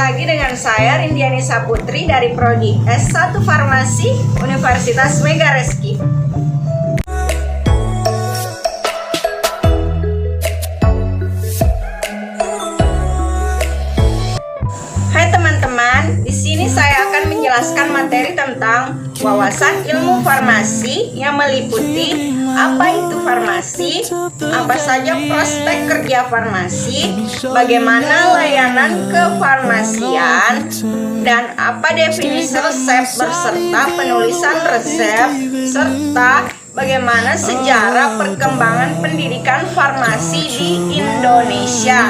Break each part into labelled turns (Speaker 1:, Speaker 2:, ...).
Speaker 1: lagi dengan saya Rindiani Saputri dari Prodi S1 Farmasi Universitas Megareski. Hai teman-teman, di sini saya akan menjelaskan materi tentang wawasan ilmu farmasi yang meliputi apa itu farmasi, apa saja prospek kerja farmasi, bagaimana layanan kefarmasian, dan apa definisi resep beserta penulisan resep, serta bagaimana sejarah perkembangan pendidikan farmasi di Indonesia.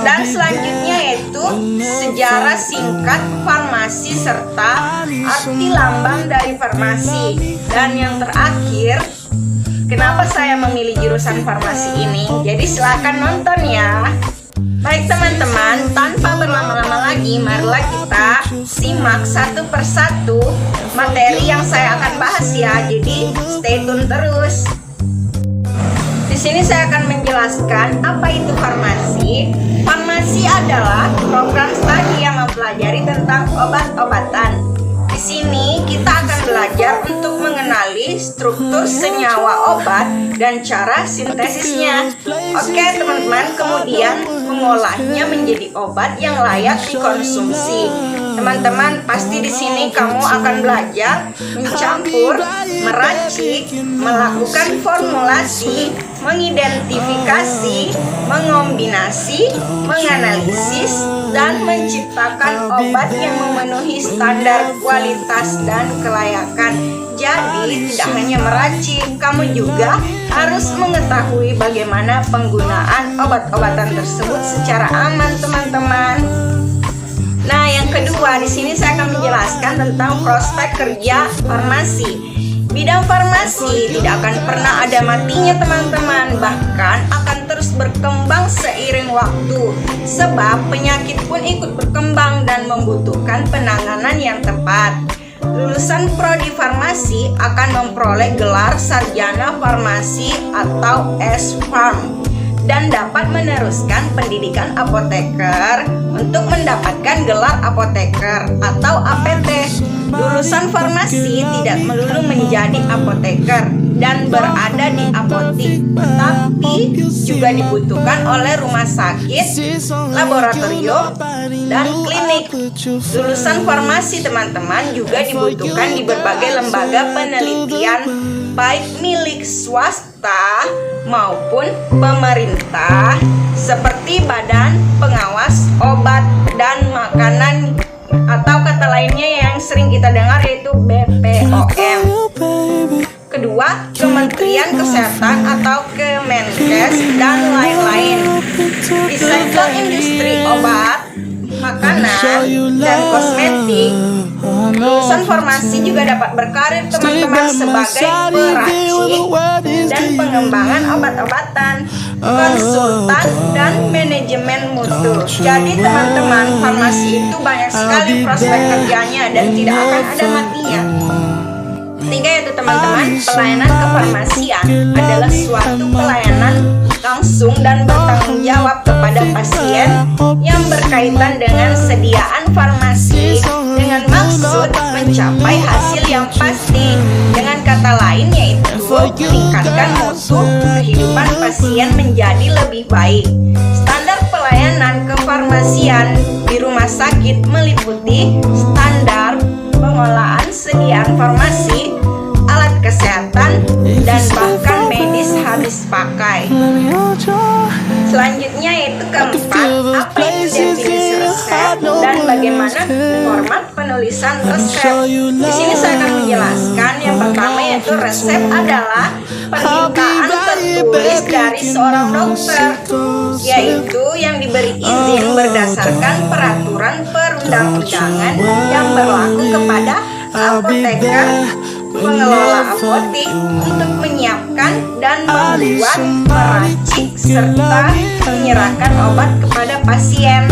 Speaker 1: Dan selanjutnya yaitu sejarah singkat farmasi serta arti lambang dari farmasi. Dan yang terakhir, kenapa saya memilih jurusan farmasi ini? Jadi silakan nonton ya. Baik teman-teman, tanpa berlama-lama lagi, marilah kita simak satu persatu materi yang saya akan bahas ya. Jadi stay tune terus. Di sini saya akan menjelaskan apa itu farmasi. Farmasi adalah program studi yang mempelajari tentang obat-obatan. Di sini kita akan belajar untuk mengenali struktur senyawa obat dan cara sintesisnya. Oke teman-teman, kemudian mengolahnya menjadi obat yang layak dikonsumsi. Teman-teman, pasti di sini kamu akan belajar mencampur, meracik, melakukan formulasi, mengidentifikasi, mengombinasi, menganalisis, dan menciptakan obat yang memenuhi standar kualitas dan kelayakan. Jadi tidak hanya meracik, kamu juga harus mengetahui bagaimana penggunaan obat-obatan tersebut secara aman, teman-teman. Nah, yang kedua, di sini saya akan menjelaskan tentang prospek kerja farmasi. Bidang farmasi tidak akan pernah ada matinya, teman-teman. Bahkan akan terus berkembang seiring waktu. Sebab penyakit pun ikut berkembang dan membutuhkan penanganan yang tepat. Lulusan prodi farmasi akan memperoleh gelar sarjana farmasi atau S.Pharm dan dapat meneruskan pendidikan apoteker untuk mendapatkan gelar apoteker atau APT. Lulusan farmasi tidak melulu menjadi apoteker dan berada di apotik, tetapi juga dibutuhkan oleh rumah sakit, laboratorium, dan klinik. Lulusan farmasi teman-teman juga dibutuhkan di berbagai lembaga penelitian, baik milik swasta maupun pemerintah, seperti Badan Pengawas Obat dan Makanan atau kata lainnya yang sering kita dengar yaitu BPOM. Kedua, Kementerian Kesehatan atau Kemenkes dan lain-lain. Di sektor industri obat, makanan, dan kosmetik, lulusan farmasi juga dapat berkarir teman-teman sebagai peracik dan pengembangan obat-obatan, konsultan, dan manajemen mutu. Jadi teman-teman, farmasi itu banyak sekali prospek kerjanya dan tidak akan ada matinya. Ketiga yaitu teman-teman, pelayanan kefarmasian adalah suatu pelayanan langsung dan bertanggung jawab kepada pasien yang berkaitan dengan sediaan farmasi dengan maksud mencapai hasil yang pasti. Dengan kata lain yaitu meningkatkan mutu kehidupan pasien menjadi lebih baik. Standar pelayanan kefarmasian di rumah sakit meliputi standar pengolahan sediaan farmasi, alat kesehatan, dan bahkan medis habis pakai. Selanjutnya yaitu keempat, apa itu definisi resep dan bagaimana format penulisan resep. Di sini saya akan menjelaskan. Yang pertama yaitu resep adalah permintaan tertulis dari seorang dokter, yaitu yang diberi izin berdasarkan peraturan perundang-undangan yang berlaku kepada apoteker, pengelola apotik untuk menyiapkan dan membuat, meracik, serta menyerahkan obat kepada pasien.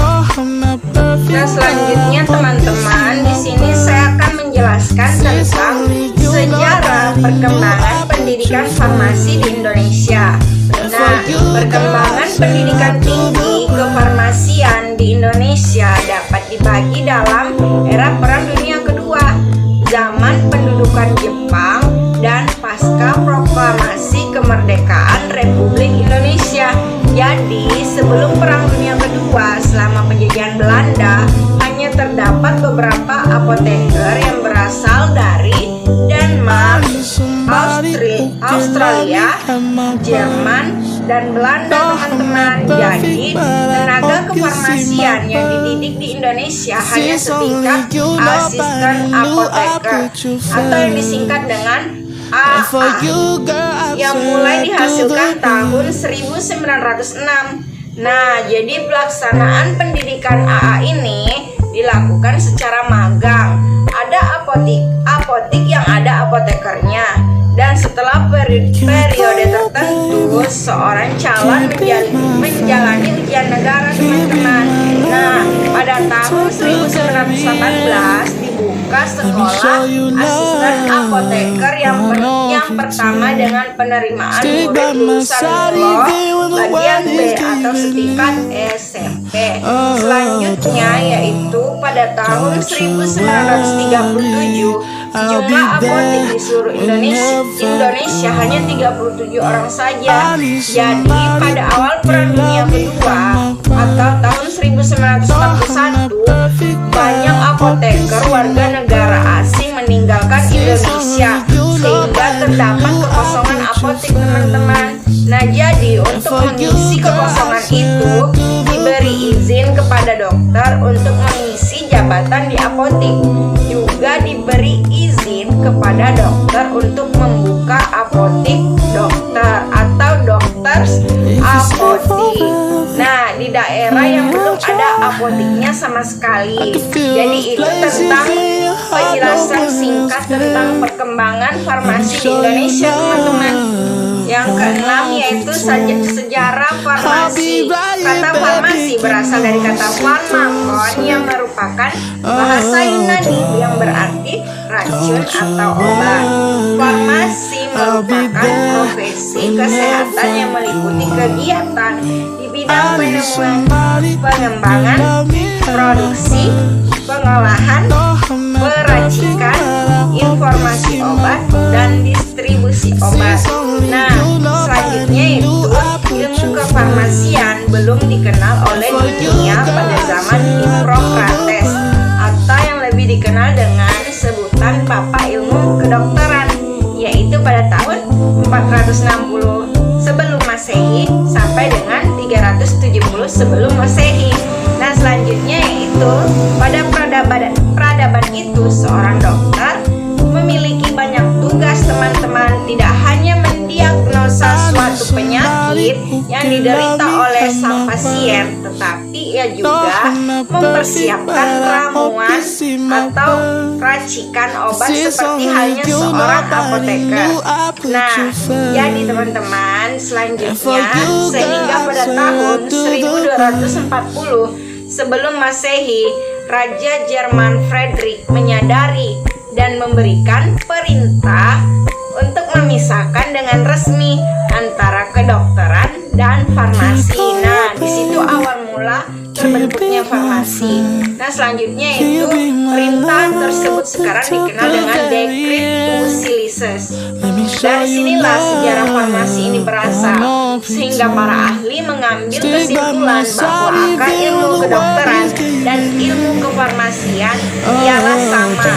Speaker 1: Nah, selanjutnya teman-teman, di sini saya akan menjelaskan tentang sejarah perkembangan pendidikan farmasi di Indonesia. Nah, perkembangan pendidikan tinggi kefarmasian di Indonesia dapat sebelum Perang Dunia Kedua, selama penjajahan Belanda, hanya terdapat beberapa apoteker yang berasal dari Denmark, Australia, Jerman, dan Belanda, teman-teman. Jadi, tenaga kefarmasian yang dididik di Indonesia hanya setingkat asisten apoteker atau yang disingkat dengan AA, yang mulai dihasilkan tahun 1906. Nah, jadi pelaksanaan pendidikan AA ini dilakukan secara magang. Ada apotik yang ada apotekernya, dan setelah periode tertentu seorang calon menjalani ujian negara, teman-teman. Nah, pada tahun 1918 dibuka sekolah asisten apoteker yang pertama dengan penerimaan murid lulusan bagian B atau setingkat SMP. Selanjutnya yaitu pada tahun 1937 jumlah apotek di seluruh Indonesia hanya 37 orang saja. Jadi pada awal Perang Dunia Kedua atau tahun 1941, banyak apoteker warga negara asing meninggalkan Indonesia, sehingga terdapat kekosongan apotek, teman-teman. Nah, jadi untuk mengisi kekosongan itu diberi izin kepada dokter untuk mengisi jabatan di apotek. Juga diberi izin kepada dokter untuk membuka apotek dokter atau dokters apotek. Nah, di daerah yang belum ada apoteknya sama sekali. Jadi itu tentang penjelasan singkat tentang perkembangan farmasi di Indonesia, teman-teman. Yang keenam yaitu sejarah farmasi. Kata farmasi berasal dari kata pharmakon yang merupakan bahasa Yunani yang berarti racun atau obat. Farmasi merupakan profesi kesehatan yang meliputi kegiatan di bidang penemuan, pengembangan, produksi, pengolahan, peracikan, informasi obat, dan distribusi obat. Nah, selanjutnya itu ilmu kefarmasian belum dikenal oleh dunia pada zaman Hippocrates, atau yang lebih dikenal dengan sebutan Bapak Ilmu Kedokteran, yaitu pada tahun 460 sebelum Masehi sampai dengan 370 sebelum Masehi. Nah, selanjutnya yaitu pada peradaban itu seorang dokter memiliki banyak tugas, teman-teman. Tidak hanya mendiagnosa suatu penyakit yang diderita oleh sang pasien, tetapi ia juga mempersiapkan ramuan atau racikan obat seperti halnya seorang apoteker. Nah, jadi teman-teman, selanjutnya sehingga pada tahun 1240 sebelum Masehi, Raja Jerman Frederick menyadari dan memberikan perintah untuk memisahkan dengan resmi antara kedokteran dan farmasi. Nah, di situ awal mula terbentuknya farmasi. Nah, selanjutnya itu perintah tersebut sekarang dikenal dengan Dekret Pusilises. Dari sinilah sejarah farmasi ini berasal, sehingga para ahli mengambil kesimpulan bahwa akar ilmu kedokteran dan ilmu kefarmasian ialah sama.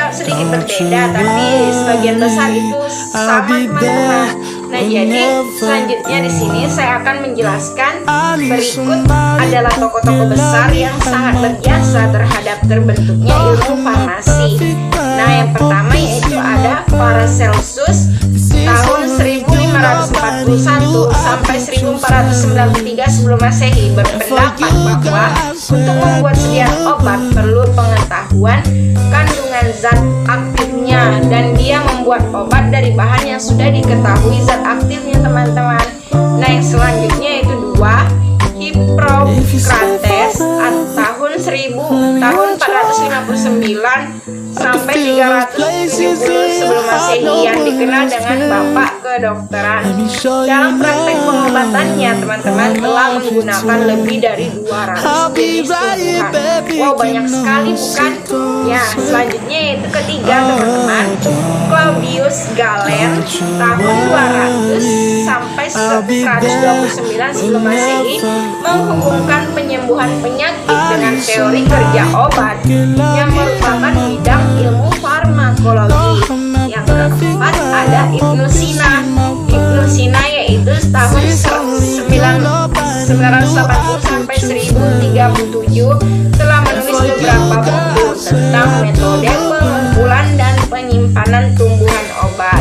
Speaker 1: Sedikit berbeda, tapi sebagian besar itu sama, teman-teman. Nah, jadi selanjutnya di sini saya akan menjelaskan berikut adalah tokoh-tokoh besar yang sangat berjasa terhadap terbentuknya ilmu farmasi. Nah, yang pertama yaitu ada Paracelsus tahun 1541 sampai 1493 sebelum Masehi, berpendapat bahwa untuk membuat sedia obat perlu pengetahuan kandungan zat aktifnya, dan dia membuat obat dari bahan yang sudah diketahui zat aktifnya, teman-teman. Nah, yang selanjutnya itu dua Hippocrates tahun 459 sampai sampai 370 sebelum Masehi yang dikenal dengan Bapak Kedokteran. Dalam praktek pengobatannya, teman-teman telah menggunakan lebih dari 200 jenis tumbuhan. Wow, banyak sekali bukan? Ya, selanjutnya yaitu ketiga, teman-teman, Claudius Galen tahun 200 sampai 129 sebelum Masehi menghubungkan penyembuhan penyakit dengan teori kerja obat yang merupakan bidang ilmu farmakologi. Yang keempat ada Ibnu Sina. Ibnu Sina yaitu tahun 980 sampai 1037 telah menulis beberapa buku tentang metode pengumpulan dan penyimpanan tumbuhan obat.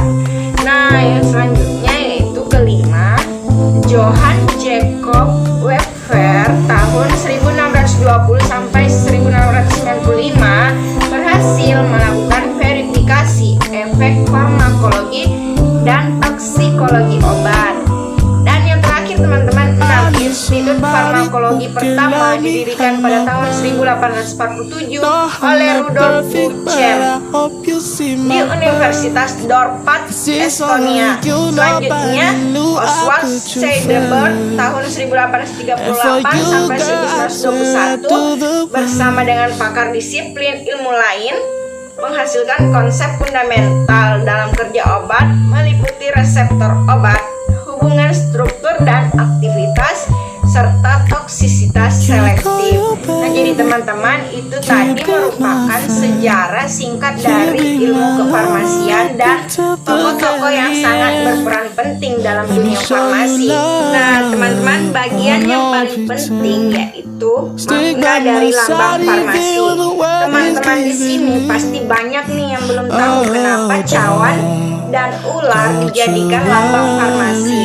Speaker 1: Nah, yang selanjutnya yaitu kelima, Johann Jacob Weber tahun 1620 sampai 1695 berhasil melakukan verifikasi efek farmakologi dan toksikologi obat. Dan yang terakhir, teman-teman, Institut Farmakologi pertama didirikan pada tahun 1847 oleh Rudolf Buchem di Universitas Dorpat, Estonia. Selanjutnya, Oswald Scheideberg tahun 1838 sampai 1921 bersama dengan pakar disiplin ilmu lain menghasilkan konsep fundamental dalam kerja obat meliputi reseptor obat, hubungan struktur dan aktivitas, serta toksisitas selektif. Nah, jadi teman-teman, itu tadi merupakan sejarah singkat dari ilmu kefarmasian dan tokoh-tokoh yang sangat berperan penting dalam dunia farmasi. Nah, teman-teman, bagian yang paling penting yaitu makna dari lambang farmasi. Teman-teman di sini pasti banyak nih yang belum tahu kenapa cawan dan ular dijadikan lambang farmasi.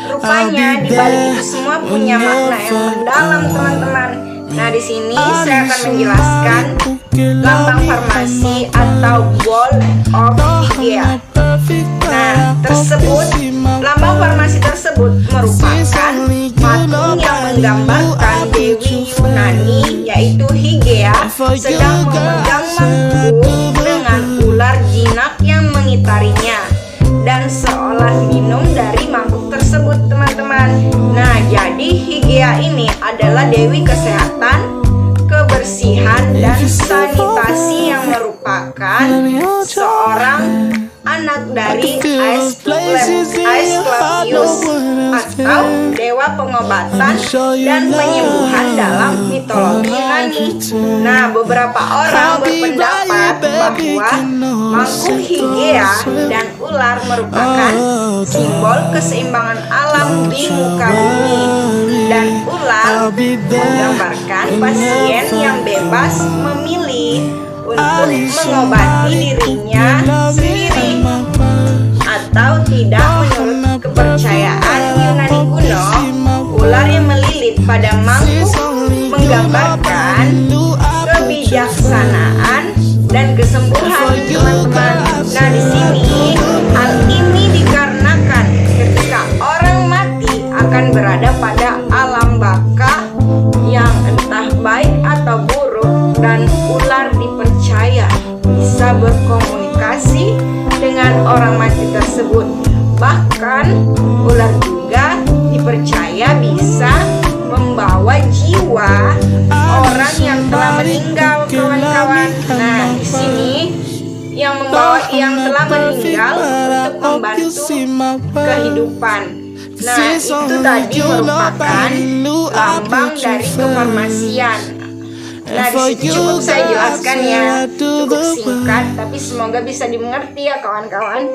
Speaker 1: Rupanya di balik itu semua punya makna yang mendalam, teman-teman. Nah, di sini saya akan menjelaskan lambang farmasi atau Ball of Hygieia. Nah, lambang farmasi tersebut merupakan patung yang menggambarkan Dewi Yunani yaitu Hygieia sedang memegang mangkuk dengan ular jinak yang mengitarinya dan seolah minum dari mangkuk tersebut, teman-teman. Nah, jadi Hygieia ini adalah dewi kesehatan, kebersihan, dan sanitasi yang merupakan seorang anak dari Aesculapius atau dewa pengobatan dan penyembuhan dalam mitologi Yunani. Nah, beberapa orang berpendapat bahwa mangkuk Hygieia dan ular merupakan simbol keseimbangan alam di muka bumi, dan ular menggambarkan pasien yang bebas memilih untuk mengobati dirinya sendiri atau tidak menurut kepercayaan Yunani kuno. Ular yang melilit pada mangkuk menggambarkan kebijaksanaan dan kesembuhan, teman-teman. Nah, di sini hal ini dikarenakan ketika orang mati akan berada pada alam baka yang entah baik atau buruk, dan ular dipercaya bisa berkomunikasi dengan orang mati tersebut. Bahkan ular juga dipercaya bisa membawa jiwa orang yang telah meninggal, kawan-kawan. Nah, di sini yang membawa yang telah meninggal untuk membantu kehidupan. Nah, itu tadi merupakan lambang dari kefarmasian. Nah, di sini cukup saya jelaskan ya, cukup singkat, tapi semoga bisa dimengerti ya, kawan-kawan.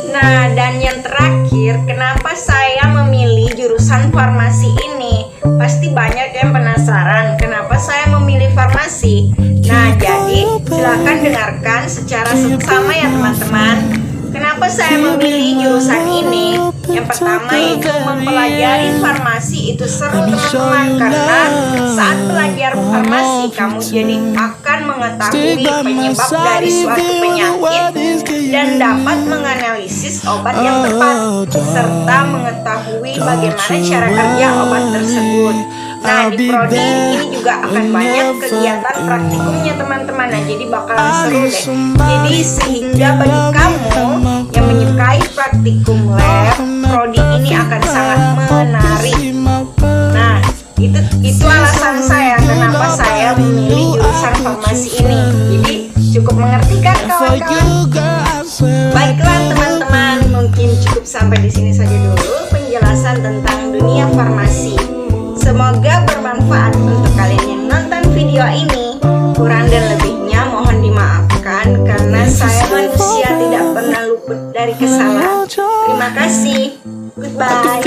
Speaker 1: Nah, dan yang terakhir, kenapa saya memilih jurusan farmasi ini? Pasti banyak yang penasaran kenapa saya memilih farmasi. Nah, jadi silakan dengarkan secara seksama ya, teman-teman. Kenapa saya memilih jurusan ini? Yang pertama itu mempelajari farmasi itu seru, teman-teman, karena saat belajar farmasi kamu jadi akan mengetahui penyebab dari suatu penyakit dan dapat menganalisis obat yang tepat serta mengetahui bagaimana cara kerja obat tersebut. Nah, di prodi ini juga akan banyak kegiatan praktikumnya teman-teman. Nah, jadi bakalan seru deh. Jadi sehingga bagi kamu yang menyukai praktikum lab, prodi ini akan sangat menarik. Nah, itu alasan saya kenapa saya memilih jurusan farmasi ini. Jadi cukup mengerti kan kawan-kawan? Baiklah teman-teman, mungkin cukup sampai di sini saja dulu penjelasan tentang dunia farmasi. Semoga bermanfaat untuk kalian yang nonton video ini. Kurang dan lebihnya mohon dimaafkan karena saya manusia tidak pernah luput dari kesalahan. Terima kasih. Goodbye.